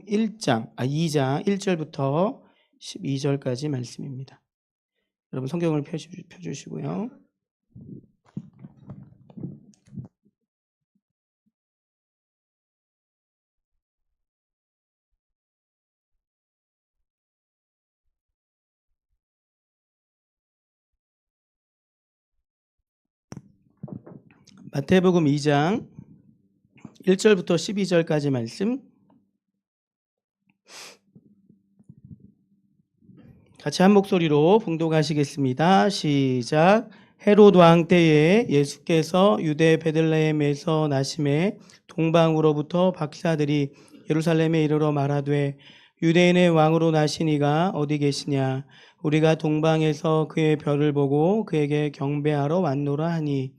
2장 1절부터 12절까지 말씀입니다. 여러분 성경을 펴주시고요. 마태복음 2장 1절부터 12절까지 말씀 같이 한 목소리로 봉독하시겠습니다. 시작. 헤롯 왕 때에 예수께서 유대 베들레헴에서 나심에 동방으로부터 박사들이 예루살렘에 이르러 말하되 유대인의 왕으로 나신 이가 어디 계시냐? 우리가 동방에서 그의 별을 보고 그에게 경배하러 왔노라 하니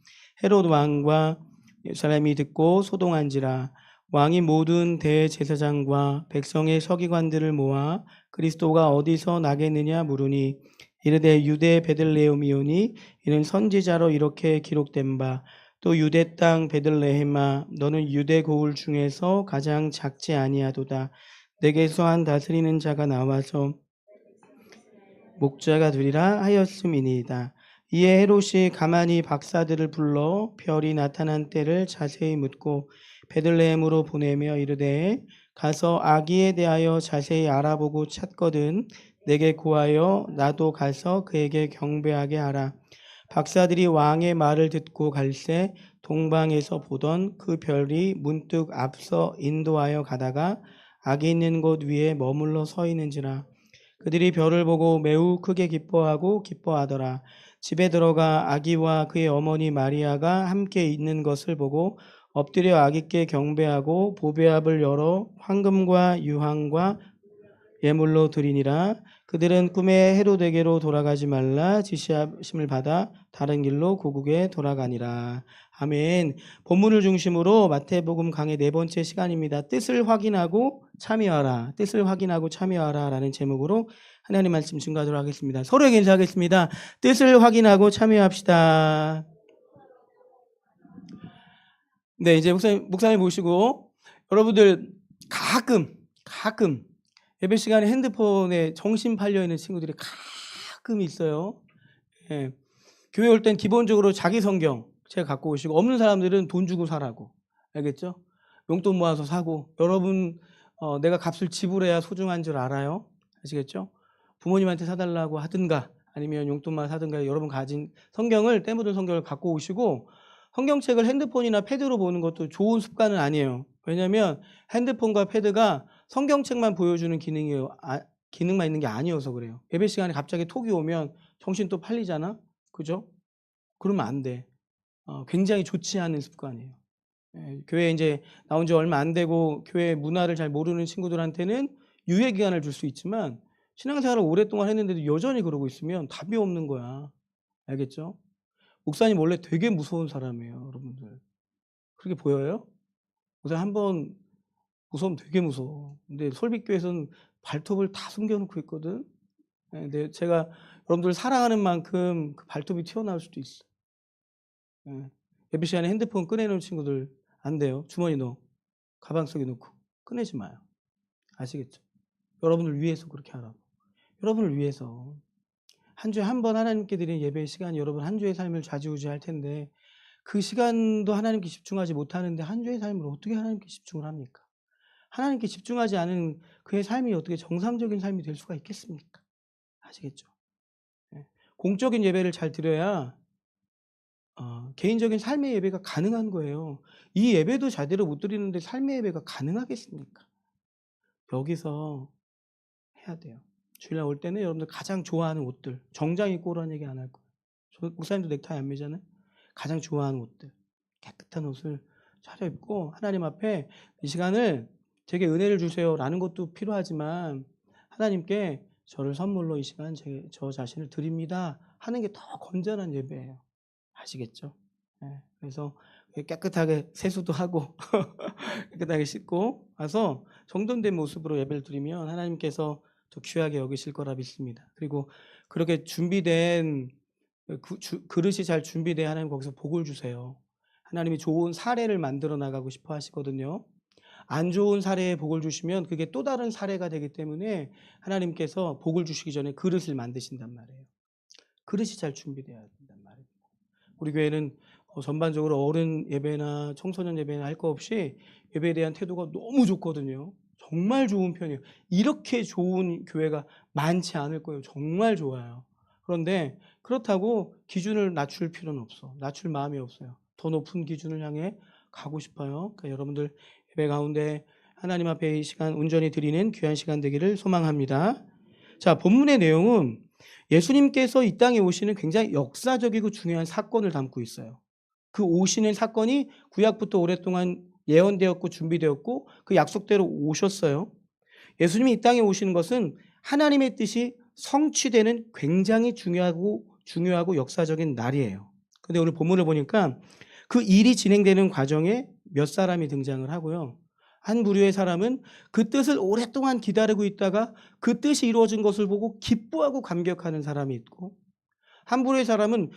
헤롯 왕과 예루살렘이 듣고 소동한지라. 왕이 모든 대제사장과 백성의 서기관들을 모아 그리스도가 어디서 나겠느냐 물으니 이르되 유대 베들레헴이오니 이는 선지자로 이렇게 기록된 바 또 유대 땅 베들레헴아 너는 유대 고을 중에서 가장 작지 아니하도다. 내게서 한 다스리는 자가 나와서 목자가 되리라 하였음이니이다. 이에 헤롯이 가만히 박사들을 불러 별이 나타난 때를 자세히 묻고 베들레헴으로 보내며 이르되 가서 아기에 대하여 자세히 알아보고 찾거든 내게 구하여 나도 가서 그에게 경배하게 하라. 박사들이 왕의 말을 듣고 갈새 동방에서 보던 그 별이 문득 앞서 인도하여 가다가 아기 있는 곳 위에 머물러 서 있는지라. 그들이 별을 보고 매우 크게 기뻐하더라. 집에 들어가 아기와 그의 어머니 마리아가 함께 있는 것을 보고 엎드려 아기께 경배하고 보배압을 열어 황금과 유황과 예물로 드리니라. 그들은 꿈에 헤롯에게로 돌아가지 말라 지시하심을 받아 다른 길로 고국에 돌아가니라. 아멘. 본문을 중심으로 마태복음 강의 네 번째 시간입니다. 뜻을 확인하고 참여하라. 뜻을 확인하고 참여하라 라는 제목으로 하나님 말씀 증거하도록 하겠습니다. 서로에게 인사하겠습니다. 뜻을 확인하고 참여합시다. 네, 이제 목사님 모시고 여러분들 가끔 예배 시간에 핸드폰에 정신 팔려 있는 친구들이 가끔 있어요. 예. 교회 올 땐 기본적으로 자기 성경 제가 갖고 오시고 없는 사람들은 돈 주고 사라고. 알겠죠? 용돈 모아서 사고. 여러분 내가 값을 지불해야 소중한 줄 알아요. 아시겠죠? 부모님한테 사달라고 하든가 아니면 용돈만 사든가 여러분 가진 성경을 때 묻은 성경을 갖고 오시고 성경책을 핸드폰이나 패드로 보는 것도 좋은 습관은 아니에요. 왜냐하면 핸드폰과 패드가 성경책만 보여주는 기능만 있는 게 아니어서 그래요. 예배 시간에 갑자기 톡이 오면 정신 또 팔리잖아. 그죠? 그러면 안 돼. 굉장히 좋지 않은 습관이에요. 교회에 이제 나온 지 얼마 안 되고 교회 문화를 잘 모르는 친구들한테는 유예 기간을 줄 수 있지만 신앙생활을 오랫동안 했는데도 여전히 그러고 있으면 답이 없는 거야. 알겠죠? 목사님 원래 되게 무서운 사람이에요, 여러분들. 그렇게 보여요? 목사님 한번 무서우면 되게 무서워. 근데 솔빛교회에서는 발톱을 다 숨겨놓고 있거든. 근데 제가 여러분들 사랑하는 만큼 그 발톱이 튀어나올 수도 있어. 예배 시간에 핸드폰 꺼내놓은 친구들 안 돼요. 주머니 넣어. 가방 속에 넣고. 꺼내지 마요. 아시겠죠? 여러분을 위해서 그렇게 하라고. 여러분을 위해서. 한 주에 한 번 하나님께 드리는 예배의 시간이 여러분 한 주의 삶을 좌지우지할 텐데 그 시간도 하나님께 집중하지 못하는데 한 주의 삶을 어떻게 하나님께 집중을 합니까? 하나님께 집중하지 않은 그의 삶이 어떻게 정상적인 삶이 될 수가 있겠습니까? 아시겠죠? 공적인 예배를 잘 드려야 개인적인 삶의 예배가 가능한 거예요. 이 예배도 제대로 못 드리는데 삶의 예배가 가능하겠습니까? 여기서 해야 돼요. 주일날 올 때는 여러분들 가장 좋아하는 옷들, 정장 입고 오라는 얘기 안 할 거예요. 목사님도 넥타이 안 매잖아요. 가장 좋아하는 옷들, 깨끗한 옷을 차려입고 하나님 앞에 이 시간을 제게 은혜를 주세요라는 것도 필요하지만 하나님께 저를 선물로 이 시간 저 자신을 드립니다 하는 게 더 건전한 예배예요. 아시겠죠? 그래서 깨끗하게 세수도 하고 깨끗하게 씻고 와서 정돈된 모습으로 예배를 드리면 하나님께서 더 귀하게 여기실 거라 믿습니다. 그리고 그렇게 준비된 그릇이 잘 준비돼야 하나님 거기서 복을 주세요. 하나님이 좋은 사례를 만들어 나가고 싶어 하시거든요. 안 좋은 사례에 복을 주시면 그게 또 다른 사례가 되기 때문에 하나님께서 복을 주시기 전에 그릇을 만드신단 말이에요. 그릇이 잘 준비되어야 된단 말이에요. 우리 교회는 전반적으로 어른 예배나 청소년 예배나 할 거 없이 예배에 대한 태도가 너무 좋거든요. 정말 좋은 편이에요. 이렇게 좋은 교회가 많지 않을 거예요. 정말 좋아요. 그런데 그렇다고 기준을 낮출 필요는 없어. 낮출 마음이 없어요. 더 높은 기준을 향해 가고 싶어요. 그러니까 여러분들 예배 가운데 하나님 앞에 이 시간 온전히 드리는 귀한 시간 되기를 소망합니다. 자, 본문의 내용은 예수님께서 이 땅에 오시는 굉장히 역사적이고 중요한 사건을 담고 있어요. 그 오시는 사건이 구약부터 오랫동안 예언되었고 준비되었고 그 약속대로 오셨어요. 예수님이 이 땅에 오시는 것은 하나님의 뜻이 성취되는 굉장히 중요하고 역사적인 날이에요. 근데 오늘 본문을 보니까 그 일이 진행되는 과정에 몇 사람이 등장을 하고요. 한 부류의 사람은 그 뜻을 오랫동안 기다리고 있다가 그 뜻이 이루어진 것을 보고 기뻐하고 감격하는 사람이 있고, 한 부류의 사람은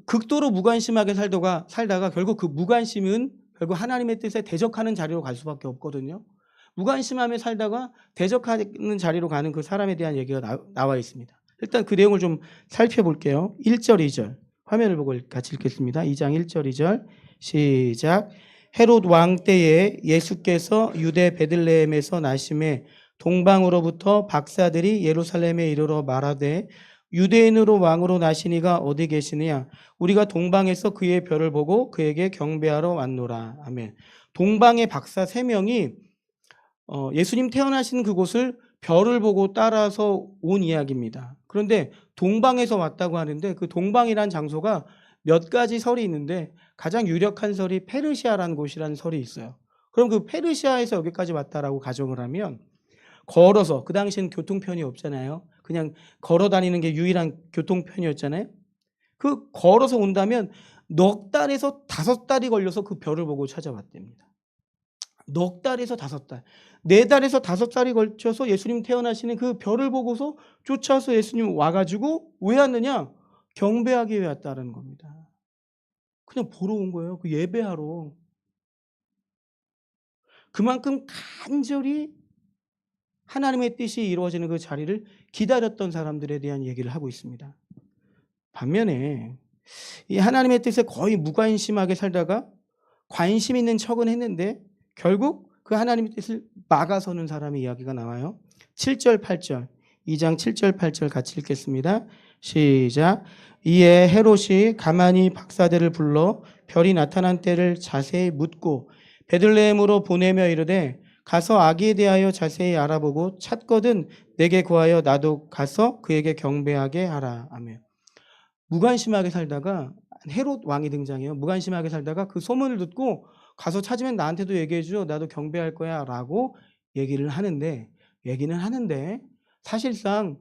극도로 무관심하게 살다가 결국 그 무관심은 결국 하나님의 뜻에 대적하는 자리로 갈 수밖에 없거든요. 무관심하며 살다가 대적하는 자리로 가는 그 사람에 대한 얘기가 나와 있습니다. 일단 그 내용을 좀 살펴볼게요. 1절, 2절 화면을 보고 같이 읽겠습니다. 2장 1절, 2절 시작. 헤롯 왕 때에 예수께서 유대 베들레헴에서 나심에 동방으로부터 박사들이 예루살렘에 이르러 말하되 유대인으로 왕으로 나시니가 어디 계시느냐? 우리가 동방에서 그의 별을 보고 그에게 경배하러 왔노라. 아멘. 동방의 박사 3명이 예수님 태어나신 그곳을 별을 보고 따라서 온 이야기입니다. 그런데 동방에서 왔다고 하는데 그 동방이란 장소가 몇 가지 설이 있는데 가장 유력한 설이 페르시아라는 곳이라는 설이 있어요. 그럼 그 페르시아에서 여기까지 왔다라고 가정을 하면 걸어서, 그 당시엔 교통편이 없잖아요. 그냥 걸어 다니는 게 유일한 교통편이었잖아요. 그 걸어서 온다면 넉 달에서 5달이 걸려서 그 별을 보고 찾아왔답니다. 넉 달에서 5달, 4달에서 5달이 걸쳐서 예수님 태어나시는 그 별을 보고서 쫓아서 예수님 와가지고 왜 왔느냐? 경배하기 위해 왔다는 겁니다. 그냥 보러 온 거예요. 그 예배하러. 그만큼 간절히 하나님의 뜻이 이루어지는 그 자리를 기다렸던 사람들에 대한 얘기를 하고 있습니다. 반면에 이 하나님의 뜻에 거의 무관심하게 살다가 관심 있는 척은 했는데 결국 그 하나님의 뜻을 막아서는 사람의 이야기가 나와요. 7절, 8절, 2장 7절, 8절 같이 읽겠습니다. 시작. 이에 헤롯이 가만히 박사들을 불러 별이 나타난 때를 자세히 묻고 베들레헴으로 보내며 이르되 가서 아기에 대하여 자세히 알아보고 찾거든 내게 구하여 나도 가서 그에게 경배하게 하라. 아멘. 무관심하게 살다가 헤롯 왕이 등장해요. 무관심하게 살다가 그 소문을 듣고 가서 찾으면 나한테도 얘기해 줘. 나도 경배할 거야 라고 얘기는 하는데 사실상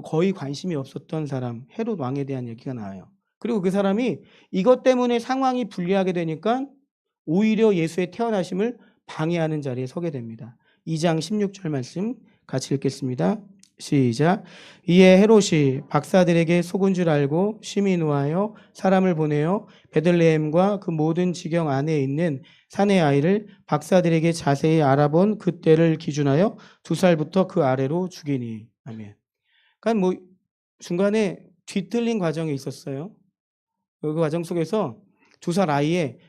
거의 관심이 없었던 사람 헤롯 왕에 대한 얘기가 나와요. 그리고 그 사람이 이것 때문에 상황이 불리하게 되니까 오히려 예수의 태어나심을 방해하는 자리에 서게 됩니다. 2장 16절 말씀 같이 읽겠습니다. 시작. 이에 헤롯이 박사들에게 속은 줄 알고 심히 노하여 사람을 보내어 베들레헴과 그 모든 지경 안에 있는 사내 아이를 박사들에게 자세히 알아본 그때를 기준하여 2살부터 그 아래로 죽이니. 아멘. 그러니까 뭐 중간에 뒤틀린 과정이 있었어요. 그 과정 속에서 2살 아이에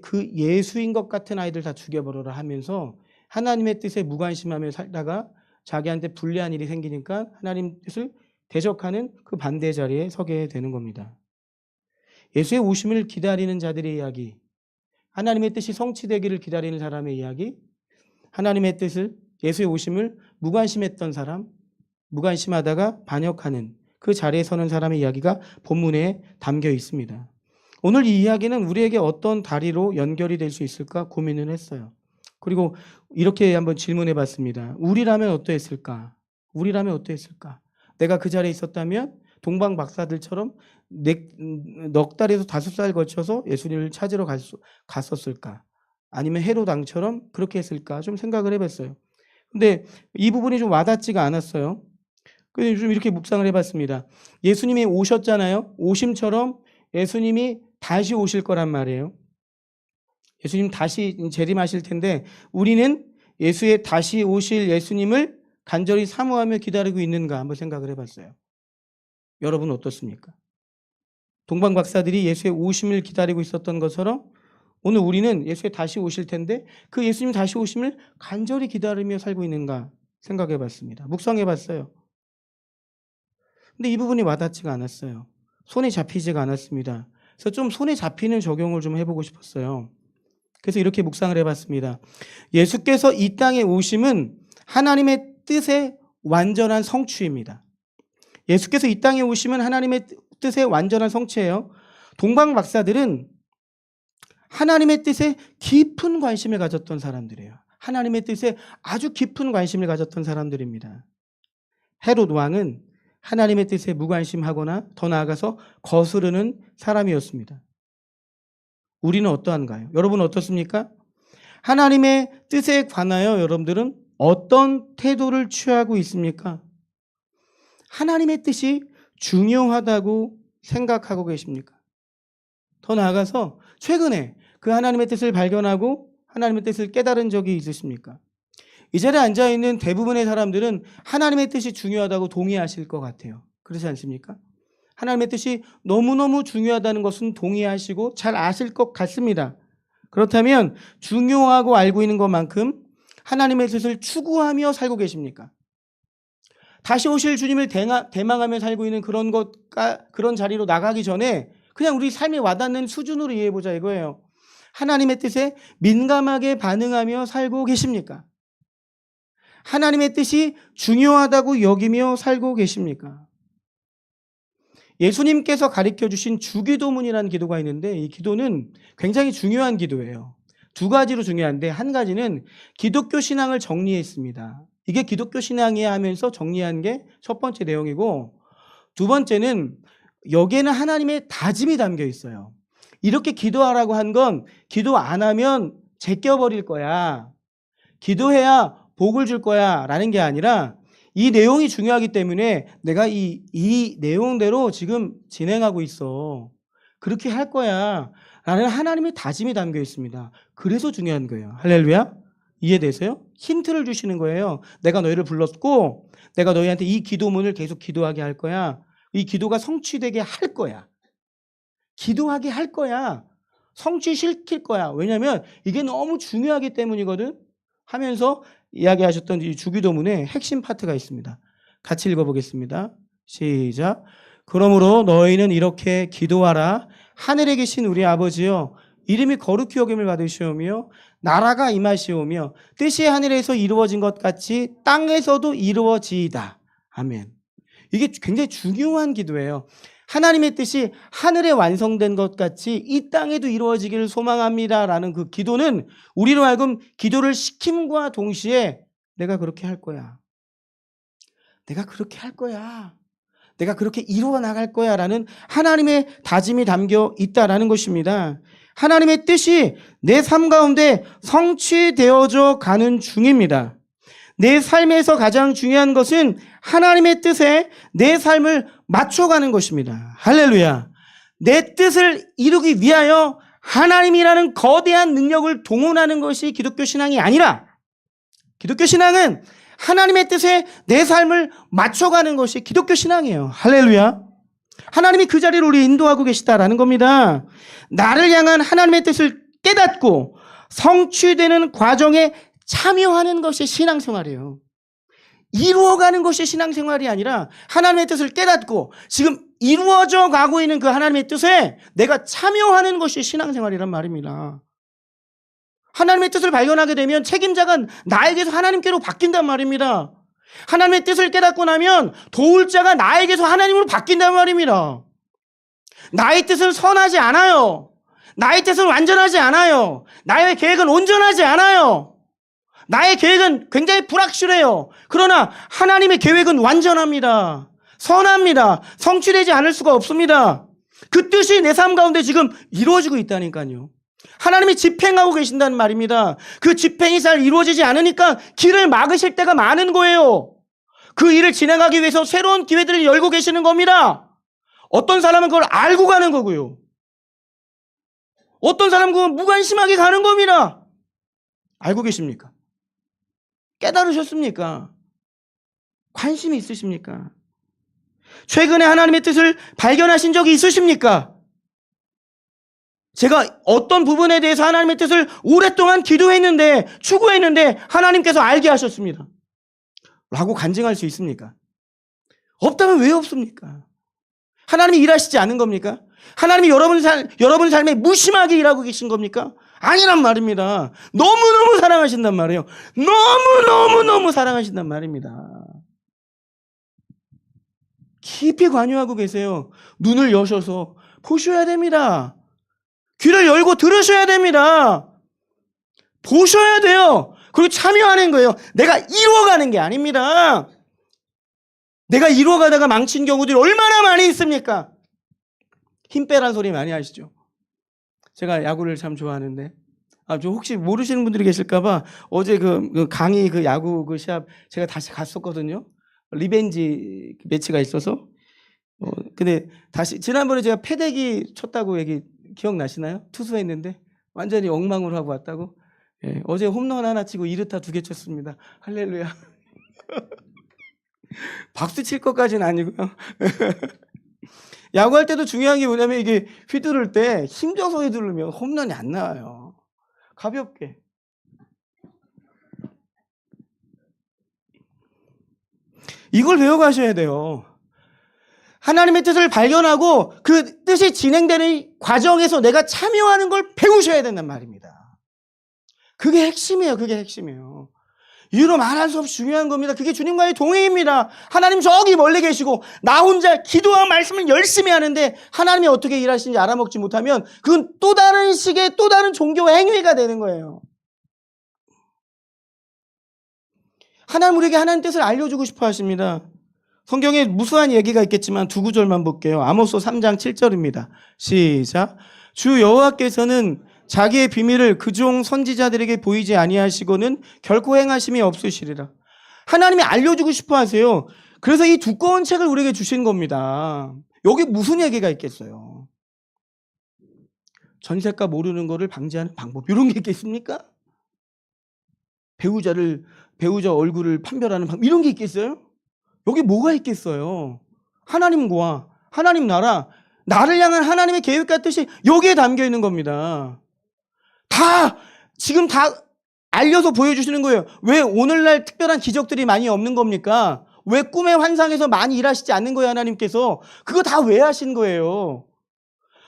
그 예수인 것 같은 아이들 다 죽여버려라 하면서 하나님의 뜻에 무관심하며 살다가 자기한테 불리한 일이 생기니까 하나님 뜻을 대적하는 그 반대 자리에 서게 되는 겁니다. 예수의 오심을 기다리는 자들의 이야기, 하나님의 뜻이 성취되기를 기다리는 사람의 이야기, 하나님의 뜻을, 예수의 오심을 무관심했던 사람, 무관심하다가 반역하는 그 자리에 서는 사람의 이야기가 본문에 담겨 있습니다. 오늘 이 이야기는 우리에게 어떤 다리로 연결이 될 수 있을까 고민을 했어요. 그리고 이렇게 한번 질문해 봤습니다. 우리라면 어떠했을까? 내가 그 자리에 있었다면 동방 박사들처럼 넉 달에서 5살 거쳐서 예수님을 찾으러 갔었을까? 아니면 헤롯 왕처럼 그렇게 했을까? 좀 생각을 해봤어요. 근데 이 부분이 좀 와닿지가 않았어요. 그래서 좀 이렇게 묵상을 해봤습니다. 예수님이 오셨잖아요. 오심처럼 예수님이 다시 오실 거란 말이에요. 예수님 다시 재림하실 텐데 우리는 예수의 다시 오실 예수님을 간절히 사모하며 기다리고 있는가 한번 생각을 해봤어요. 여러분 어떻습니까? 동방 박사들이 예수의 오심을 기다리고 있었던 것처럼 오늘 우리는 예수의 다시 오실 텐데 그 예수님 다시 오심을 간절히 기다리며 살고 있는가 생각해 봤습니다. 묵상해 봤어요. 근데 이 부분이 와닿지가 않았어요. 손에 잡히지가 않았습니다. 그래서 좀 손에 잡히는 적용을 좀 해보고 싶었어요. 그래서 이렇게 묵상을 해봤습니다. 예수께서 이 땅에 오심은 하나님의 뜻의 완전한 성취입니다. 예수께서 이 땅에 오심은 하나님의 뜻의 완전한 성취예요. 동방 박사들은 하나님의 뜻에 깊은 관심을 가졌던 사람들이에요. 하나님의 뜻에 아주 깊은 관심을 가졌던 사람들입니다. 헤롯 왕은 하나님의 뜻에 무관심하거나 더 나아가서 거스르는 사람이었습니다. 우리는 어떠한가요? 여러분 어떻습니까? 하나님의 뜻에 관하여 여러분들은 어떤 태도를 취하고 있습니까? 하나님의 뜻이 중요하다고 생각하고 계십니까? 더 나아가서 최근에 그 하나님의 뜻을 발견하고 하나님의 뜻을 깨달은 적이 있으십니까? 이 자리에 앉아있는 대부분의 사람들은 하나님의 뜻이 중요하다고 동의하실 것 같아요. 그렇지 않습니까? 하나님의 뜻이 너무너무 중요하다는 것은 동의하시고 잘 아실 것 같습니다. 그렇다면 중요하고 알고 있는 것만큼 하나님의 뜻을 추구하며 살고 계십니까? 다시 오실 주님을 대망하며 살고 있는 그런 자리로 나가기 전에 그냥 우리 삶에 와닿는 수준으로 이해해보자 이거예요. 하나님의 뜻에 민감하게 반응하며 살고 계십니까? 하나님의 뜻이 중요하다고 여기며 살고 계십니까? 예수님께서 가르쳐 주신 주기도문이라는 기도가 있는데 이 기도는 굉장히 중요한 기도예요. 두 가지로 중요한데 한 가지는 기독교 신앙을 정리했습니다. 이게 기독교 신앙이야 하면서 정리한 게 첫 번째 내용이고 두 번째는 여기에는 하나님의 다짐이 담겨 있어요. 이렇게 기도하라고 한 건 기도 안 하면 제껴버릴 거야. 기도해야 복을 줄 거야 라는 게 아니라 이 내용이 중요하기 때문에 내가 이 내용대로 지금 진행하고 있어. 그렇게 할 거야 라는 하나님의 다짐이 담겨 있습니다. 그래서 중요한 거예요. 할렐루야. 이해되세요? 힌트를 주시는 거예요. 내가 너희를 불렀고 내가 너희한테 이 기도문을 계속 기도하게 할 거야. 이 기도가 성취되게 할 거야. 기도하게 할 거야. 성취시킬 거야. 왜냐하면 이게 너무 중요하기 때문이거든. 하면서 이야기하셨던 이 주기도문에 핵심 파트가 있습니다. 같이 읽어보겠습니다. 시작. 그러므로 너희는 이렇게 기도하라. 하늘에 계신 우리 아버지여 이름이 거룩히 여김을 받으시오며 나라가 임하시오며 뜻이 하늘에서 이루어진 것 같이 땅에서도 이루어지이다. 아멘. 이게 굉장히 중요한 기도예요. 하나님의 뜻이 하늘에 완성된 것 같이 이 땅에도 이루어지기를 소망합니다라는 그 기도는 우리로 하여금 기도를 시킴과 동시에 내가 그렇게 할 거야. 내가 그렇게 할 거야. 내가 그렇게 이루어 나갈 거야 라는 하나님의 다짐이 담겨 있다라는 것입니다. 하나님의 뜻이 내 삶 가운데 성취되어져 가는 중입니다. 내 삶에서 가장 중요한 것은 하나님의 뜻에 내 삶을 맞춰가는 것입니다. 할렐루야. 내 뜻을 이루기 위하여 하나님이라는 거대한 능력을 동원하는 것이 기독교 신앙이 아니라 기독교 신앙은 하나님의 뜻에 내 삶을 맞춰가는 것이 기독교 신앙이에요. 할렐루야. 하나님이 그 자리를 우리 인도하고 계시다라는 겁니다. 나를 향한 하나님의 뜻을 깨닫고 성취되는 과정에 참여하는 것이 신앙생활이에요. 이루어가는 것이 신앙생활이 아니라 하나님의 뜻을 깨닫고 지금 이루어져 가고 있는 그 하나님의 뜻에 내가 참여하는 것이 신앙생활이란 말입니다. 하나님의 뜻을 발견하게 되면 책임자가 나에게서 하나님께로 바뀐단 말입니다. 하나님의 뜻을 깨닫고 나면 도울 자가 나에게서 하나님으로 바뀐단 말입니다. 나의 뜻은 선하지 않아요. 나의 뜻은 완전하지 않아요. 나의 계획은 온전하지 않아요. 나의 계획은 굉장히 불확실해요. 그러나 하나님의 계획은 완전합니다. 선합니다. 성취되지 않을 수가 없습니다. 그 뜻이 내 삶 가운데 지금 이루어지고 있다니까요. 하나님이 집행하고 계신다는 말입니다. 그 집행이 잘 이루어지지 않으니까 길을 막으실 때가 많은 거예요. 그 일을 진행하기 위해서 새로운 기회들을 열고 계시는 겁니다. 어떤 사람은 그걸 알고 가는 거고요. 어떤 사람은 그걸 무관심하게 가는 겁니다. 알고 계십니까? 깨달으셨습니까? 관심이 있으십니까? 최근에 하나님의 뜻을 발견하신 적이 있으십니까? 제가 어떤 부분에 대해서 하나님의 뜻을 오랫동안 기도했는데, 추구했는데 하나님께서 알게 하셨습니다. 라고 간증할 수 있습니까? 없다면 왜 없습니까? 하나님이 일하시지 않은 겁니까? 하나님이 여러분 삶에 무심하게 일하고 계신 겁니까? 아니란 말입니다. 너무너무 사랑하신단 말이에요. 너무너무 사랑하신단 말입니다. 깊이 관여하고 계세요. 눈을 여셔서 보셔야 됩니다. 귀를 열고 들으셔야 됩니다. 보셔야 돼요. 그리고 참여하는 거예요. 내가 이루어가는 게 아닙니다. 내가 이루어가다가 망친 경우들이 얼마나 많이 있습니까? 힘 빼란 소리 많이 하시죠. 제가 야구를 참 좋아하는데, 좀 혹시 모르시는 분들이 계실까봐 어제 그 강의 그 야구 그 시합 제가 다시 갔었거든요. 리벤지 매치가 있어서. 근데 다시 지난번에 제가 패대기 쳤다고 얘기 기억나시나요? 투수했는데 완전히 엉망으로 하고 왔다고. 예, 어제 홈런 하나 치고 2루타 2개 쳤습니다. 할렐루야. 박수 칠 것까지는 아니고요. 야구할 때도 중요한 게 뭐냐면 이게 휘두를 때 힘줘서 휘두르면 홈런이 안 나와요. 가볍게. 이걸 배워가셔야 돼요. 하나님의 뜻을 발견하고 그 뜻이 진행되는 과정에서 내가 참여하는 걸 배우셔야 된단 말입니다. 그게 핵심이에요. 그게 핵심이에요. 이유로 말할 수 없이 중요한 겁니다. 그게 주님과의 동행입니다. 하나님 저기 멀리 계시고 나 혼자 기도와 말씀을 열심히 하는데 하나님이 어떻게 일하시는지 알아먹지 못하면 그건 또 다른 식의 또 다른 종교 행위가 되는 거예요. 하나님 우리에게 하나님 뜻을 알려주고 싶어 하십니다. 성경에 무수한 얘기가 있겠지만 두 구절만 볼게요. 아모스 3장 7절입니다. 시작. 주 여호와께서는 자기의 비밀을 그종 선지자들에게 보이지 아니하시고는 결코 행하심이 없으시리라. 하나님이 알려주고 싶어 하세요. 그래서 이 두꺼운 책을 우리에게 주신 겁니다. 여기 무슨 얘기가 있겠어요? 전세가 모르는 거를 방지하는 방법 이런 게 있겠습니까? 배우자 얼굴을 판별하는 방법 이런 게 있겠어요? 여기 뭐가 있겠어요? 하나님과 하나님 나라, 나를 향한 하나님의 계획과 뜻이 여기에 담겨 있는 겁니다. 지금 다 알려서 보여주시는 거예요. 왜 오늘날 특별한 기적들이 많이 없는 겁니까? 왜 꿈의 환상에서 많이 일하시지 않는 거예요, 하나님께서? 그거 다 왜 하신 거예요?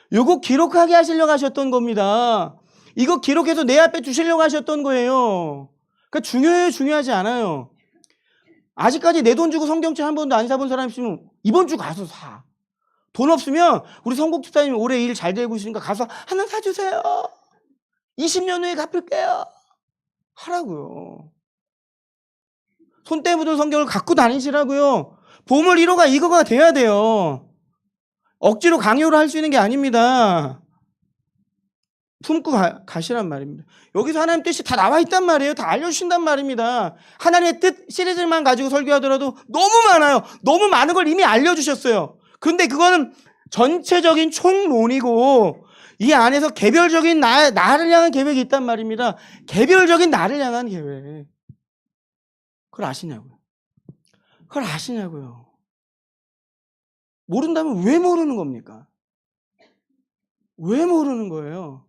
이거 기록하게 하시려고 하셨던 겁니다. 이거 기록해서 내 앞에 두시려고 하셨던 거예요. 그러니까 중요해요, 중요하지 않아요. 아직까지 내 돈 주고 성경책 한 번도 안 사본 사람 있으면 이번 주 가서 사. 돈 없으면 우리 성국집사님 올해 일 잘 되고 있으니까 가서 하나 사주세요. 20년 후에 갚을게요. 하라고요. 손때 묻은 성경을 갖고 다니시라고요. 보물 1호가 이거가 돼야 돼요. 억지로 강요를 할 수 있는 게 아닙니다. 품고 가시란 말입니다. 여기서 하나님 뜻이 다 나와 있단 말이에요. 다 알려주신단 말입니다. 하나님의 뜻 시리즈만 가지고 설교하더라도 너무 많아요. 너무 많은 걸 이미 알려주셨어요. 근데 그거는 전체적인 총론이고 이 안에서 개별적인 나를 향한 계획이 있단 말입니다. 개별적인 나를 향한 계획. 그걸 아시냐고요. 그걸 아시냐고요. 모른다면 왜 모르는 겁니까? 왜 모르는 거예요?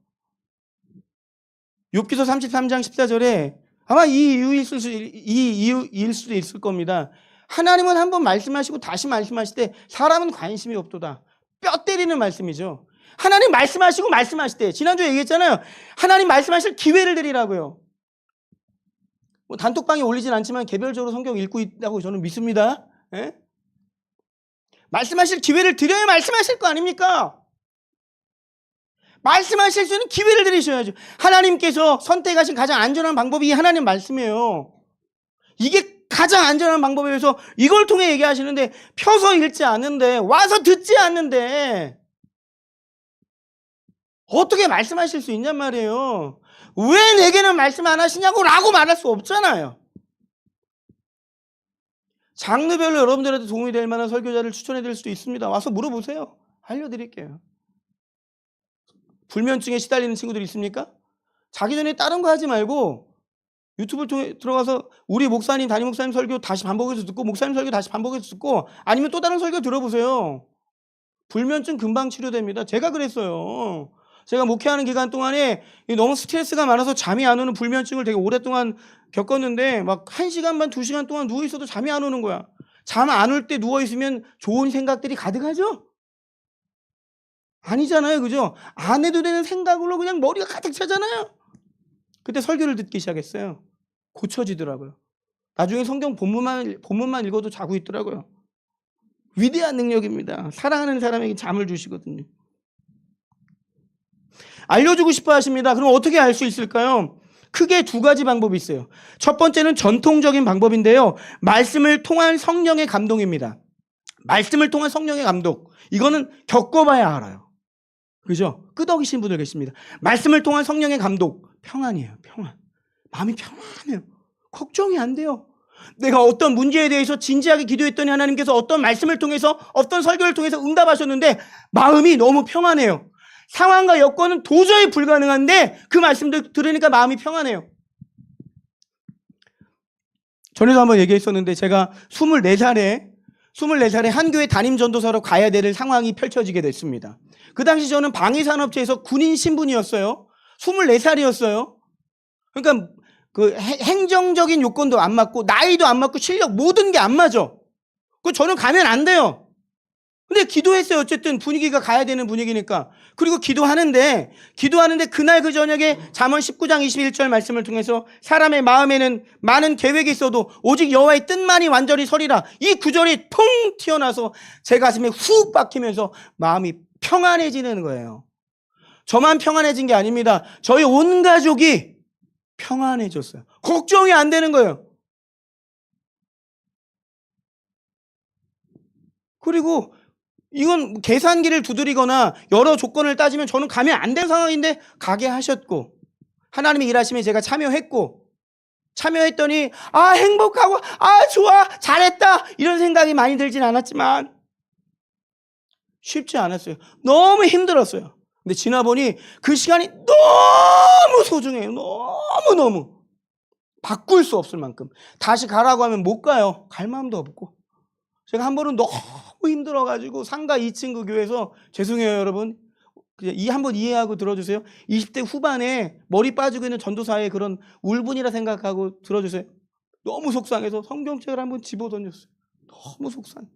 욥기서 33장 14절에 아마 이 이유일 수도 있을 겁니다. 하나님은 한번 말씀하시고 다시 말씀하실 때 사람은 관심이 없도다. 뼈 때리는 말씀이죠. 하나님 말씀하시고 말씀하실 때 지난주에 얘기했잖아요. 하나님 말씀하실 기회를 드리라고요. 뭐 단톡방에 올리진 않지만 개별적으로 성경 읽고 있다고 저는 믿습니다. 예? 말씀하실 기회를 드려야 말씀하실 거 아닙니까? 말씀하실 수 있는 기회를 드리셔야죠. 하나님께서 선택하신 가장 안전한 방법이 하나님 말씀이에요. 이게 가장 안전한 방법이어서 이걸 통해 얘기하시는데 펴서 읽지 않는데 와서 듣지 않는데 어떻게 말씀하실 수 있냔 말이에요. 왜 내게는 말씀 안 하시냐고 라고 말할 수 없잖아요. 장르별로 여러분들한테 도움이 될 만한 설교자를 추천해 드릴 수도 있습니다. 와서 물어보세요. 알려드릴게요. 불면증에 시달리는 친구들 있습니까? 자기 전에 다른 거 하지 말고 유튜브를 통해 들어가서 우리 목사님, 담임 목사님 설교 다시 반복해서 듣고 목사님 설교 다시 반복해서 듣고 아니면 또 다른 설교 들어보세요. 불면증 금방 치료됩니다. 제가 그랬어요. 제가 목회하는 기간 동안에 너무 스트레스가 많아서 잠이 안 오는 불면증을 되게 오랫동안 겪었는데 막 1시간 반, 2시간 동안 누워있어도 잠이 안 오는 거야. 잠 안 올 때 누워있으면 좋은 생각들이 가득하죠? 아니잖아요. 그죠? 안 해도 되는 생각으로 그냥 머리가 가득 차잖아요. 그때 설교를 듣기 시작했어요. 고쳐지더라고요. 나중에 성경 본문만 읽어도 자고 있더라고요. 위대한 능력입니다. 사랑하는 사람에게 잠을 주시거든요. 알려주고 싶어 하십니다. 그럼 어떻게 알 수 있을까요? 크게 두 가지 방법이 있어요. 첫 번째는 전통적인 방법인데요. 말씀을 통한 성령의 감동입니다. 말씀을 통한 성령의 감동. 이거는 겪어봐야 알아요. 그죠? 끄덕이신 분들 계십니다. 말씀을 통한 성령의 감동. 평안이에요. 평안. 마음이 평안해요. 걱정이 안 돼요. 내가 어떤 문제에 대해서 진지하게 기도했더니 하나님께서 어떤 말씀을 통해서 어떤 설교를 통해서 응답하셨는데 마음이 너무 평안해요. 상황과 여건은 도저히 불가능한데 그 말씀들 들으니까 마음이 평안해요. 전에도 한번 얘기했었는데 제가 24살에 한 교회 담임 전도사로 가야 될 상황이 펼쳐지게 됐습니다. 그 당시 저는 방위산업체에서 군인 신분이었어요. 24살이었어요. 그러니까 그 행정적인 요건도 안 맞고 나이도 안 맞고 실력 모든 게 안 맞아. 그 저는 가면 안 돼요. 근데 기도했어요. 어쨌든 분위기가 가야 되는 분위기니까. 그리고 기도하는데 그날 그 저녁에 잠언 19장 21절 말씀을 통해서 사람의 마음에는 많은 계획이 있어도 오직 여호와의 뜻만이 완전히 서리라. 이 구절이 통 튀어나와서 제 가슴에 훅 박히면서 마음이 평안해지는 거예요. 저만 평안해진 게 아닙니다. 저희 온 가족이 평안해졌어요. 걱정이 안 되는 거예요. 그리고 이건 계산기를 두드리거나 여러 조건을 따지면 저는 가면 안 되는 상황인데 가게 하셨고 하나님의 일하심에 제가 참여했더니 행복하고 좋아 잘했다 이런 생각이 많이 들진 않았지만 쉽지 않았어요. 너무 힘들었어요. 근데 지나보니 그 시간이 너무 소중해요. 너무너무 바꿀 수 없을 만큼. 다시 가라고 하면 못 가요. 갈 마음도 없고. 제가 한 번은 너무 힘들어가지고 상가 2층 그 교회에서 죄송해요 여러분 한번 이해하고 들어주세요. 20대 후반에 머리 빠지고 있는 전도사의 그런 울분이라 생각하고 들어주세요. 너무 속상해서 성경책을 한번 집어던졌어요. 너무 속상해.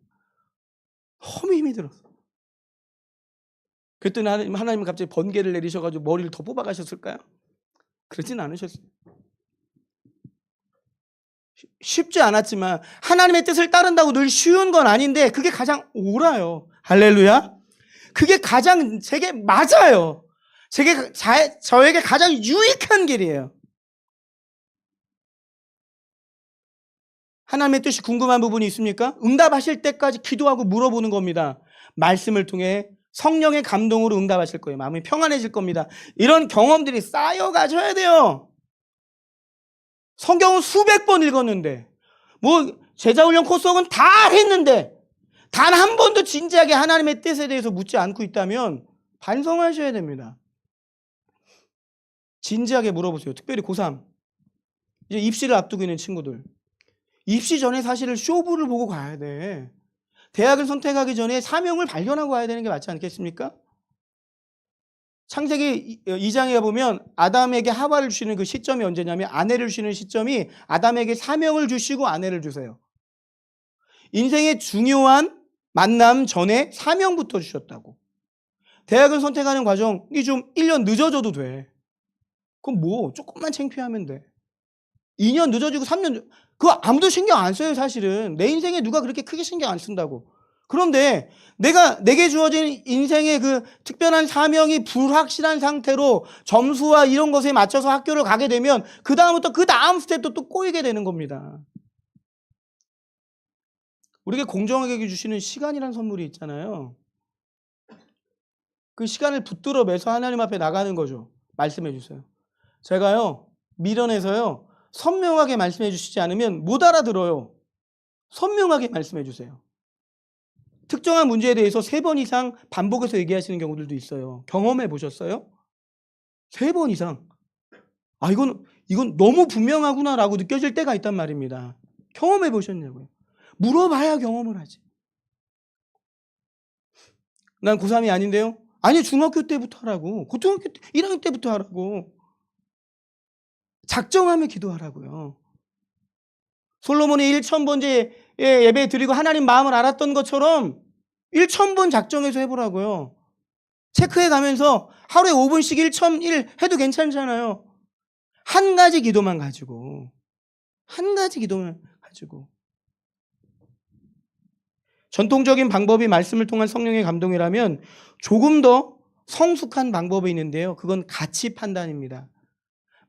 너무 힘이 들었어. 그랬더니 하나님은 갑자기 번개를 내리셔가지고 머리를 더 뽑아가셨을까요? 그러진 않으셨어요. 쉽지 않았지만 하나님의 뜻을 따른다고 늘 쉬운 건 아닌데 그게 가장 옳아요. 할렐루야. 그게 가장 제게 맞아요. 저에게 가장 유익한 길이에요. 하나님의 뜻이 궁금한 부분이 있습니까? 응답하실 때까지 기도하고 물어보는 겁니다. 말씀을 통해 성령의 감동으로 응답하실 거예요. 마음이 평안해질 겁니다. 이런 경험들이 쌓여 가셔야 돼요. 성경은 수백 번 읽었는데 제자훈련 코스웍은 다 했는데 단 한 번도 진지하게 하나님의 뜻에 대해서 묻지 않고 있다면 반성하셔야 됩니다. 진지하게 물어보세요. 특별히 고3 이제 입시를 앞두고 있는 친구들 입시 전에 사실은 쇼부를 보고 가야 돼. 대학을 선택하기 전에 사명을 발견하고 가야 되는 게 맞지 않겠습니까? 창세기 2장에 보면 아담에게 하와를 주시는 그 시점이 언제냐면 아내를 주시는 시점이 아담에게 사명을 주시고 아내를 주세요. 인생의 중요한 만남 전에 사명부터 주셨다고. 대학을 선택하는 과정이 좀 1년 늦어져도 돼. 그럼 조금만 창피하면 돼. 2년 늦어지고 3년 그거 아무도 신경 안 써요. 사실은 내 인생에 누가 그렇게 크게 신경 안 쓴다고. 그런데 내게 주어진 인생의 그 특별한 사명이 불확실한 상태로 점수와 이런 것에 맞춰서 학교를 가게 되면 그 다음 스텝도 또 꼬이게 되는 겁니다. 우리에게 공정하게 주시는 시간이라는 선물이 있잖아요. 그 시간을 붙들어 매서 하나님 앞에 나가는 거죠. 말씀해 주세요. 제가요 미련해서요 선명하게 말씀해 주시지 않으면 못 알아들어요. 선명하게 말씀해 주세요. 특정한 문제에 대해서 3번 이상 반복해서 얘기하시는 경우들도 있어요. 경험해 보셨어요? 3번 이상. 이건 너무 분명하구나라고 느껴질 때가 있단 말입니다. 경험해 보셨냐고요? 물어봐야 경험을 하지. 난 고3이 아닌데요? 아니, 중학교 때부터 하라고. 고등학교 때, 1학년 때부터 하라고. 작정하며 기도하라고요. 솔로몬이 1000번째 예배 드리고 하나님 마음을 알았던 것처럼 1000번 작정해서 해보라고요. 체크해 가면서 하루에 5분씩 1001 해도 괜찮잖아요. 한 가지 기도만 가지고. 한 가지 기도만 가지고. 전통적인 방법이 말씀을 통한 성령의 감동이라면 조금 더 성숙한 방법이 있는데요. 그건 가치 판단입니다.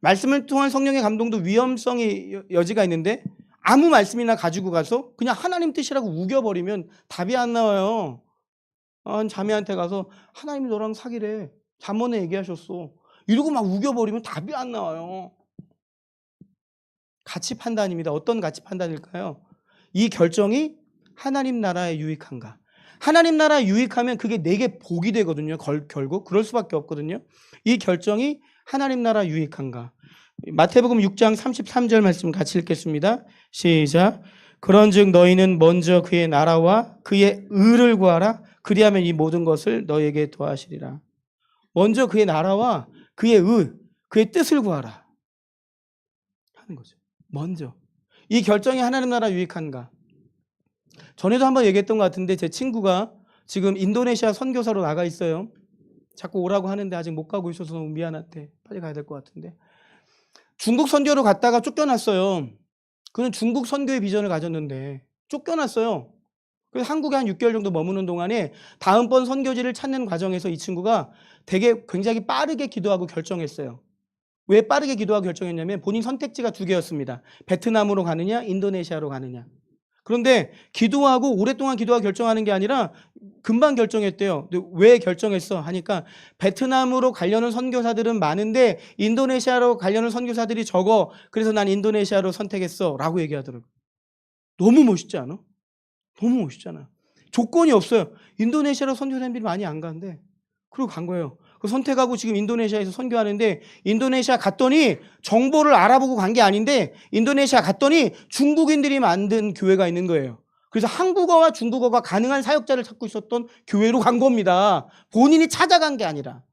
말씀을 통한 성령의 감동도 위험성이 여지가 있는데 아무 말씀이나 가지고 가서 그냥 하나님 뜻이라고 우겨버리면 답이 안 나와요. 자매한테 가서 하나님이 너랑 사귀래. 잠언에 얘기하셨어. 이러고 막 우겨버리면 답이 안 나와요. 가치 판단입니다. 어떤 가치 판단일까요? 이 결정이 하나님 나라에 유익한가? 하나님 나라에 유익하면 그게 내게 복이 되거든요. 결국 그럴 수밖에 없거든요. 이 결정이 하나님 나라 유익한가? 마태복음 6장 33절 말씀 같이 읽겠습니다. 시작. 그런즉 너희는 먼저 그의 나라와 그의 의를 구하라. 그리하면 이 모든 것을 너희에게 더하시리라. 먼저 그의 나라와 그의 의, 그의 뜻을 구하라 하는 거죠. 먼저. 이 결정이 하나님 나라 유익한가? 전에도 한번 얘기했던 것 같은데 제 친구가 지금 인도네시아 선교사로 나가 있어요. 자꾸 오라고 하는데 아직 못 가고 있어서 너무 미안한데 빨리 가야 될 것 같은데. 중국 선교로 갔다가 쫓겨났어요. 그는 중국 선교의 비전을 가졌는데 쫓겨났어요. 그래서 한국에 한 6개월 정도 머무는 동안에 다음번 선교지를 찾는 과정에서 이 친구가 되게 굉장히 빠르게 기도하고 결정했어요. 왜 빠르게 기도하고 결정했냐면 본인 선택지가 2개였습니다. 베트남으로 가느냐 인도네시아로 가느냐. 그런데 기도하고 오랫동안 기도하고 결정하는 게 아니라 금방 결정했대요. 왜 결정했어? 하니까 베트남으로 가려는 선교사들은 많은데 인도네시아로 가려는 선교사들이 적어. 그래서 난 인도네시아로 선택했어 라고 얘기하더라고요. 너무 멋있지 않아? 너무 멋있잖아. 조건이 없어요. 인도네시아로 선교사님들이 많이 안 가는데 그리고 간 거예요. 그 선택하고 지금 인도네시아에서 선교하는데 인도네시아 갔더니 정보를 알아보고 간 게 아닌데 인도네시아 갔더니 중국인들이 만든 교회가 있는 거예요. 그래서 한국어와 중국어가 가능한 사역자를 찾고 있었던 교회로 간 겁니다. 본인이 찾아간 게 아니라.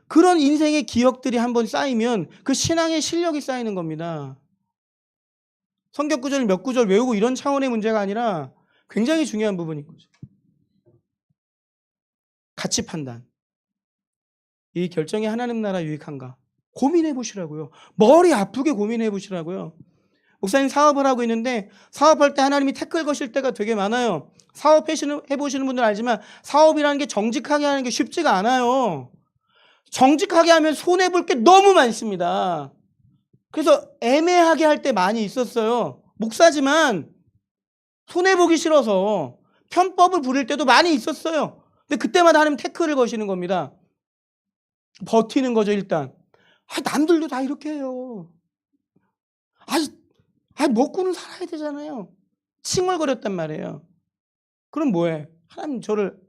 그런 인생의 기억들이 한번 쌓이면 그 신앙의 실력이 쌓이는 겁니다. 성경 구절 몇 구절 외우고 이런 차원의 문제가 아니라 굉장히 중요한 부분인 거죠. 가치 판단. 이 결정이 하나님 나라 유익한가? 고민해 보시라고요. 머리 아프게 고민해 보시라고요. 목사님 사업을 하고 있는데 사업할 때 하나님이 태클 거실 때가 되게 많아요. 사업해 보시는 분들 알지만 사업이라는 게 정직하게 하는 게 쉽지가 않아요. 정직하게 하면 손해볼 게 너무 많습니다. 그래서 애매하게 할 때 많이 있었어요. 목사지만 손해보기 싫어서 편법을 부릴 때도 많이 있었어요. 근데 그때마다 하나님 태클을 거시는 겁니다. 버티는 거죠, 일단. 남들도 다 이렇게 해요. 먹고는 살아야 되잖아요. 칭얼거렸단 말이에요. 그럼 뭐해? 하나님 저를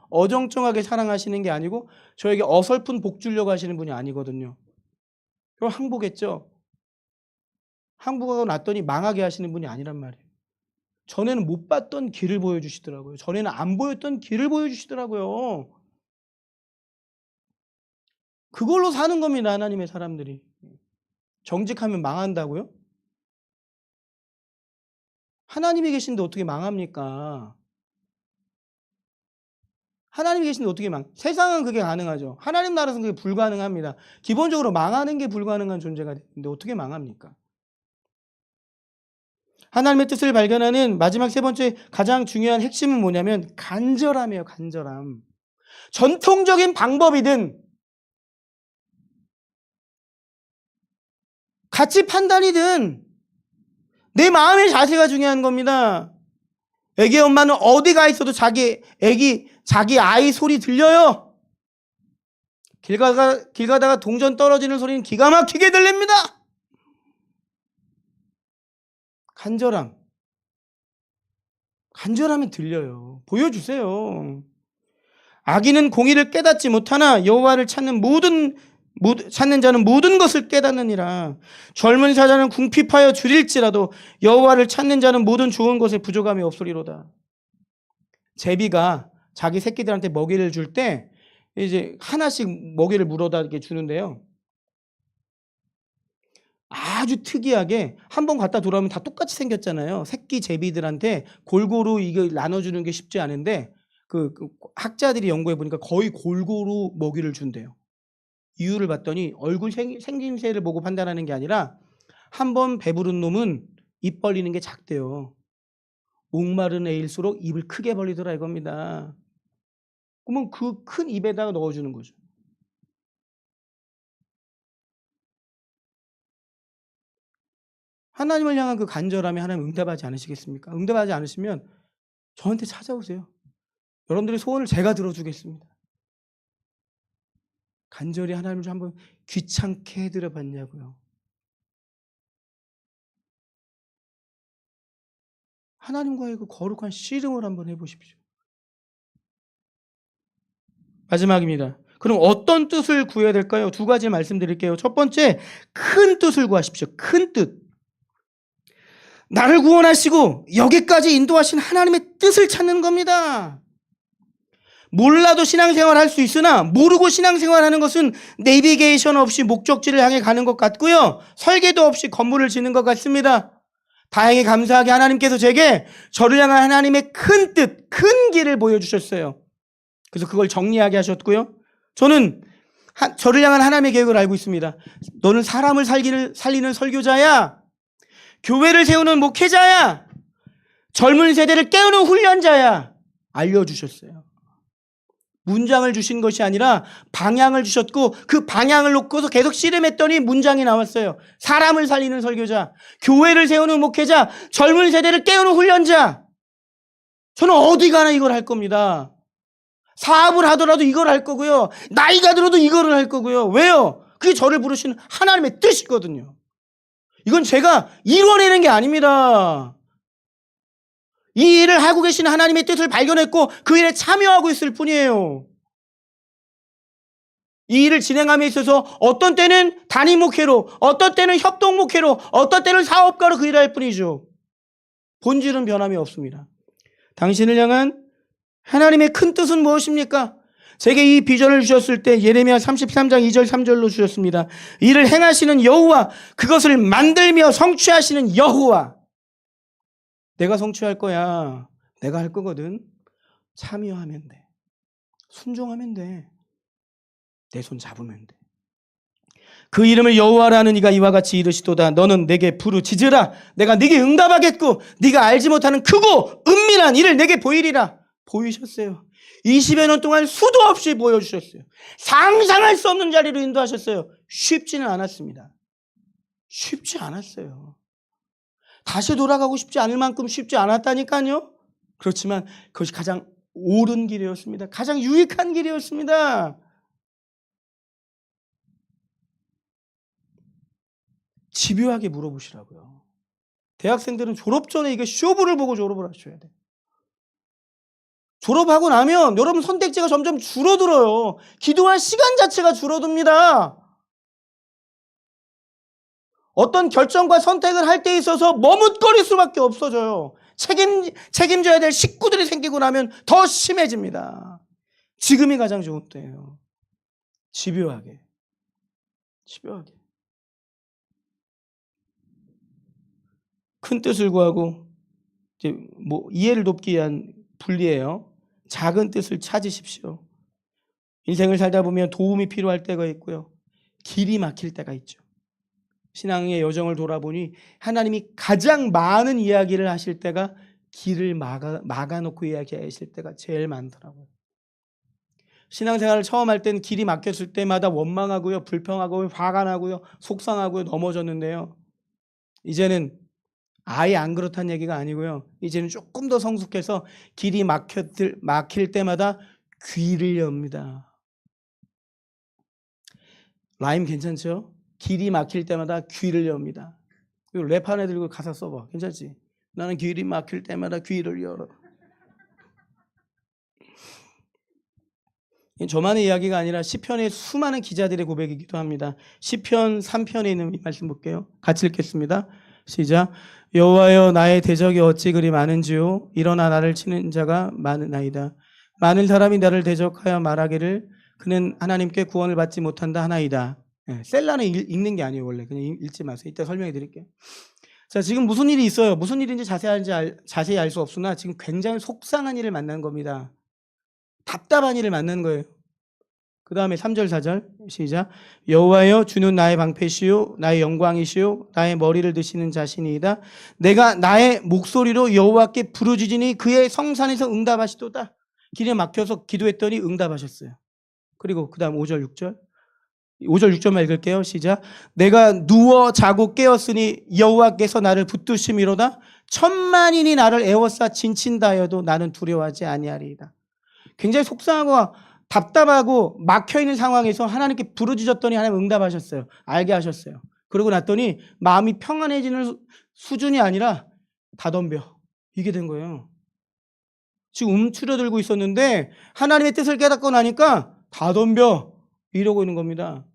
어정쩡하게 사랑하시는 게 아니고 저에게 어설픈 복 주려고 하시는 분이 아니거든요. 그럼 항복했죠. 항복하고 났더니 망하게 하시는 분이 아니란 말이에요. 전에는 못 봤던 길을 보여주시더라고요. 전에는 안 보였던 길을 보여주시더라고요. 그걸로 사는 겁니다, 하나님의 사람들이. 정직하면 망한다고요? 하나님이 계신데 어떻게 망합니까? 하나님이 계신데 어떻게 세상은 그게 가능하죠. 하나님 나라에서는 그게 불가능합니다. 기본적으로 망하는 게 불가능한 존재가 되는데 어떻게 망합니까? 하나님의 뜻을 발견하는 마지막 3번째 가장 중요한 핵심은 뭐냐면 간절함이에요. 간절함. 전통적인 방법이든 가치 판단이든 내 마음의 자세가 중요한 겁니다. 애기 엄마는 어디 가 있어도 자기 아이 소리 들려요. 길 가다가 동전 떨어지는 소리는 기가 막히게 들립니다. 간절함이 들려요. 보여주세요. 악인은 공의를 깨닫지 못하나 여호와를 찾는 모든 찾는 자는 모든 것을 깨닫느니라. 젊은 사자는 궁핍하여 줄일지라도 여호와를 찾는 자는 모든 좋은 것에 부족함이 없으리로다. 제비가 자기 새끼들한테 먹이를 줄 때 이제 하나씩 먹이를 물어다 이렇게 주는데요. 아주 특이하게 한 번 갔다 돌아오면 다 똑같이 생겼잖아요. 새끼 제비들한테 골고루 이거 나눠주는 게 쉽지 않은데 그 학자들이 연구해 보니까 거의 골고루 먹이를 준대요. 이유를 봤더니 얼굴 생김새를 보고 판단하는 게 아니라 한 번 배부른 놈은 입 벌리는 게 작대요. 목마른 애일수록 입을 크게 벌리더라 이겁니다. 그러면 그 큰 입에다가 넣어주는 거죠. 하나님을 향한 그 간절함에 하나님 응답하지 않으시겠습니까? 응답하지 않으시면 저한테 찾아오세요. 여러분들의 소원을 제가 들어주겠습니다. 간절히 하나님을 좀 한번 귀찮게 해드려 봤냐고요. 하나님과의 그 거룩한 씨름을 한번 해보십시오. 마지막입니다. 그럼 어떤 뜻을 구해야 될까요? 두 가지 말씀드릴게요. 첫 번째, 큰 뜻을 구하십시오. 큰 뜻. 나를 구원하시고 여기까지 인도하신 하나님의 뜻을 찾는 겁니다. 몰라도 신앙생활 할 수 있으나 모르고 신앙생활 하는 것은 내비게이션 없이 목적지를 향해 가는 것 같고요. 설계도 없이 건물을 짓는 것 같습니다. 다행히 감사하게 하나님께서 제게 저를 향한 하나님의 큰 뜻, 큰 길을 보여주셨어요. 그래서 그걸 정리하게 하셨고요. 저는 저를 향한 하나님의 계획을 알고 있습니다. 너는 사람을 살리는 설교자야. 교회를 세우는 목회자야. 젊은 세대를 깨우는 훈련자야. 알려주셨어요. 문장을 주신 것이 아니라 방향을 주셨고 그 방향을 놓고서 계속 씨름했더니 문장이 나왔어요. 사람을 살리는 설교자, 교회를 세우는 목회자, 젊은 세대를 깨우는 훈련자. 저는 어디 가나 이걸 할 겁니다. 사업을 하더라도 이걸 할 거고요. 나이가 들어도 이거를 할 거고요. 왜요? 그게 저를 부르신 하나님의 뜻이거든요. 이건 제가 이뤄내는 게 아닙니다. 이 일을 하고 계신 하나님의 뜻을 발견했고 그 일에 참여하고 있을 뿐이에요. 이 일을 진행함에 있어서 어떤 때는 단임 목회로, 어떤 때는 협동 목회로, 어떤 때는 사업가로 그 일을 할 뿐이죠. 본질은 변함이 없습니다. 당신을 향한 하나님의 큰 뜻은 무엇입니까? 제게 이 비전을 주셨을 때 예레미야 33장 2절 3절로 주셨습니다. 이를 행하시는 여호와, 그것을 만들며 성취하시는 여호와. 내가 성취할 거야. 내가 할 거거든. 참여하면 돼. 순종하면 돼. 내 손 잡으면 돼. 그 이름을 여호와라는 이가 이와 같이 이르시도다. 너는 내게 부르짖으라. 내가 네게 응답하겠고 네가 알지 못하는 크고 은밀한 일을 내게 보이리라. 보이셨어요. 20여 년 동안 수도 없이 보여주셨어요. 상상할 수 없는 자리로 인도하셨어요. 쉽지는 않았습니다. 쉽지 않았어요. 다시 돌아가고 싶지 않을 만큼 쉽지 않았다니까요. 그렇지만 그것이 가장 옳은 길이었습니다. 가장 유익한 길이었습니다. 집요하게 물어보시라고요. 대학생들은 졸업 전에 이게 쇼부를 보고 졸업을 하셔야 돼요. 졸업하고 나면 여러분 선택지가 점점 줄어들어요. 기도할 시간 자체가 줄어듭니다. 어떤 결정과 선택을 할 때 있어서 머뭇거릴 수밖에 없어져요. 책임져야 될 식구들이 생기고 나면 더 심해집니다. 지금이 가장 좋은 때예요. 집요하게. 큰 뜻을 구하고 이제 이해를 돕기 위한 분리예요. 작은 뜻을 찾으십시오. 인생을 살다 보면 도움이 필요할 때가 있고요. 길이 막힐 때가 있죠. 신앙의 여정을 돌아보니 하나님이 가장 많은 이야기를 하실 때가 길을 막아놓고 이야기하실 때가 제일 많더라고요. 신앙생활을 처음 할 땐 길이 막혔을 때마다 원망하고요. 불평하고 화가 나고요. 속상하고요. 넘어졌는데요. 이제는 아예 안 그렇다는 얘기가 아니고요. 이제는 조금 더 성숙해서 길이 막힐 때마다 귀를 엽니다. 라임 괜찮죠? 길이 막힐 때마다 귀를 엽니다. 랩 하나 들고 가사 써봐. 괜찮지? 나는 길이 막힐 때마다 귀를 열어. 저만의 이야기가 아니라 시편의 수많은 기자들의 고백이기도 합니다. 시편 3편에 있는 이 말씀 볼게요. 같이 읽겠습니다. 시작. 여호와여 나의 대적이 어찌 그리 많은지요. 일어나 나를 치는 자가 많으나이다. 많은 사람이 나를 대적하여 말하기를 그는 하나님께 구원을 받지 못한다 하나이다. 셀라는 읽는 게 아니에요. 원래 그냥 읽지 마세요. 이따 설명해 드릴게요. 자, 지금 무슨 일이 있어요? 무슨 일인지 자세히 알 수 없으나 지금 굉장히 속상한 일을 만난 겁니다. 답답한 일을 만난 거예요. 그 다음에 3절 4절 시작. 여호와여 주는 나의 방패시요 나의 영광이시요 나의 머리를 드시는 자신이이다. 내가 나의 목소리로 여호와께 부르짖으니 그의 성산에서 응답하시도다. 길에 막혀서 기도했더니 응답하셨어요. 그리고 그 다음 5절 6절 5절 6절만 읽을게요. 시작. 내가 누워 자고 깨었으니 여호와께서 나를 붙드심이로다. 천만인이 나를 에워싸 진친다 하여도 나는 두려워하지 아니하리이다. 굉장히 속상하고 답답하고 막혀있는 상황에서 하나님께 부르짖었더니 하나님 응답하셨어요. 알게 하셨어요. 그러고 났더니 마음이 평안해지는 수준이 아니라 다 덤벼. 이게 된 거예요. 지금 움츠러들고 있었는데 하나님의 뜻을 깨닫고 나니까 다 덤벼. 이러고 있는 겁니다.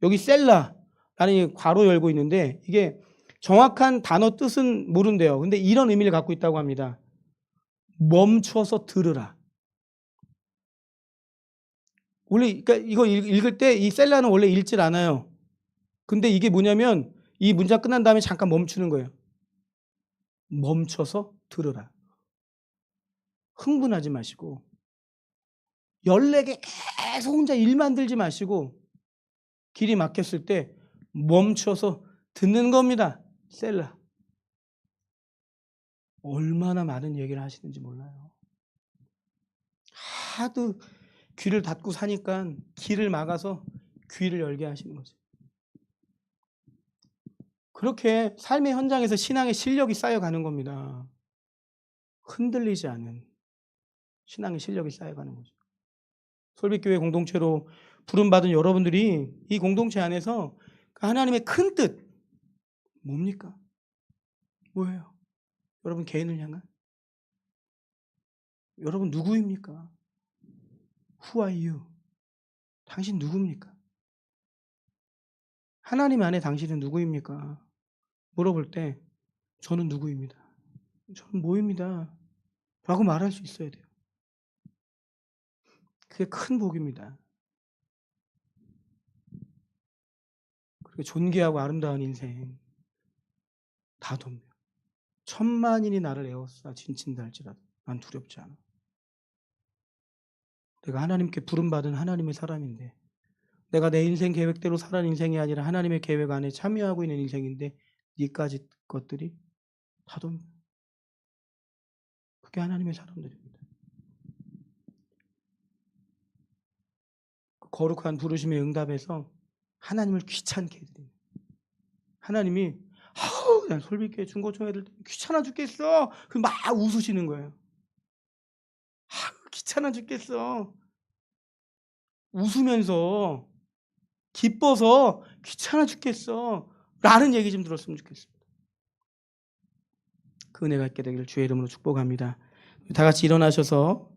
여기 셀라라는 괄호 열고 있는데 이게 정확한 단어 뜻은 모른대요. 근데 이런 의미를 갖고 있다고 합니다. 멈춰서 들으라. 원래 그러니까 이거 읽을 때 이 셀라는 원래 읽질 않아요. 근데 이게 뭐냐면 이 문장 끝난 다음에 잠깐 멈추는 거예요. 멈춰서 들으라. 흥분하지 마시고 14개 계속 혼자 일만 들지 마시고 길이 막혔을 때 멈춰서 듣는 겁니다. 셀라. 얼마나 많은 얘기를 하시는지 몰라요. 하도 귀를 닫고 사니까 길을 막아서 귀를 열게 하시는 거죠. 그렇게 삶의 현장에서 신앙의 실력이 쌓여가는 겁니다. 흔들리지 않은 신앙의 실력이 쌓여가는 거죠. 솔빛교회 공동체로 부름받은 여러분들이 이 공동체 안에서 하나님의 큰 뜻 뭡니까? 뭐예요? 여러분 개인을 향한? 여러분 누구입니까? Who are you? 당신 누굽니까? 하나님 안에 당신은 누구입니까? 물어볼 때 저는 누구입니다. 저는 뭐입니다. 라고 말할 수 있어야 돼요. 그게 큰 복입니다. 그리고 존귀하고 아름다운 인생 다 덤벼. 천만인이 나를 에워싸 진친다 할지라도 난 두렵지 않아. 내가 하나님께 부름받은 하나님의 사람인데 내가 내 인생 계획대로 살아는 인생이 아니라 하나님의 계획 안에 참여하고 있는 인생인데 이까지 것들이 다 덤벼. 그게 하나님의 사람들입니다. 거룩한 부르심의 응답에서 하나님을 귀찮게 해드립니다. 하나님이 아우 난 솔빛교회 중고등 애들 귀찮아 죽겠어. 그 막 웃으시는 거예요. 아우 귀찮아 죽겠어. 웃으면서 기뻐서 귀찮아 죽겠어. 라는 얘기 좀 들었으면 좋겠습니다. 그 은혜가 있게 되기를 주의 이름으로 축복합니다. 다 같이 일어나셔서